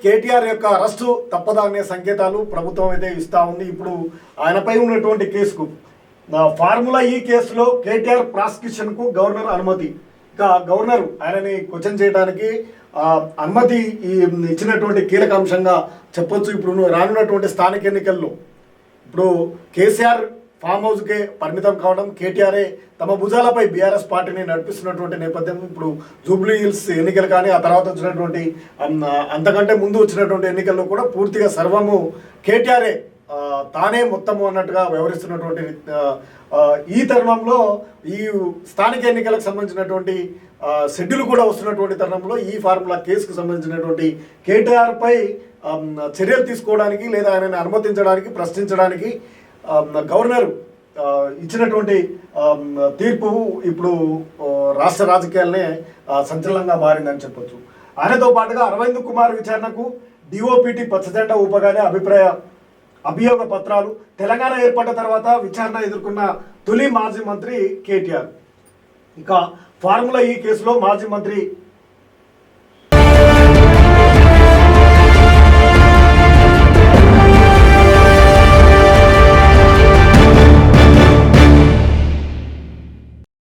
కేటీఆర్ యొక్క అరెస్టు తప్పదా అనే సంకేతాలు ప్రభుత్వం అయితే ఇస్తూ ఉంది. ఇప్పుడు ఆయనపై ఉన్నటువంటి కేసుకు ఫార్ములా ఈ కేసులో కేటీఆర్ ప్రాసిక్యూషన్కు గవర్నర్ అనుమతి. ఇక గవర్నర్ ఆయనని క్వశ్చన్ చేయడానికి అనుమతి ఇచ్చినటువంటి కీలక అంశంగా చెప్పొచ్చు. ఇప్పుడు రానున్నటువంటి స్థానిక ఎన్నికల్లో ఇప్పుడు కేసీఆర్ ఫామ్ హౌస్కే పరిమితం కావడం, కేటీఆర్ఏ తమ భుజాలపై బీఆర్ఎస్ పార్టీని నడిపిస్తున్నటువంటి నేపథ్యం. ఇప్పుడు జూబ్లీ హిల్స్ ఎన్నికలు కానీ ఆ తర్వాత వచ్చినటువంటి అంతకంటే ముందు వచ్చినటువంటి ఎన్నికల్లో కూడా పూర్తిగా సర్వము కేటీఆర్ఏ తానే మొత్తము అన్నట్టుగా వ్యవహరిస్తున్నటువంటి ఈ తరుణంలో ఈ స్థానిక ఎన్నికలకు సంబంధించినటువంటి షెడ్యూల్ కూడా వస్తున్నటువంటి తరుణంలో ఈ ఫార్ములా కేసుకు సంబంధించినటువంటి కేటీఆర్పై చర్యలు తీసుకోవడానికి లేదా ఆయనని అనుమతించడానికి ప్రశ్నించడానికి గవర్నర్ ఇచ్చినటువంటి తీర్పు ఇప్పుడు రాష్ట్ర రాజకీయాలనే సంచలనంగా మారిందని చెప్పొచ్చు. ఆయనతో పాటుగా అరవింద్ కుమార్ విచారణకు డిఓపిటి పచ్చజెండా ఊపగానే అభియోగ పత్రాలు. తెలంగాణ ఏర్పడ్డ తర్వాత విచారణ ఎదుర్కొన్న తొలి మాజీ మంత్రి కేటీఆర్. ఇక ఫార్ములా ఈ కేసులో మాజీ మంత్రి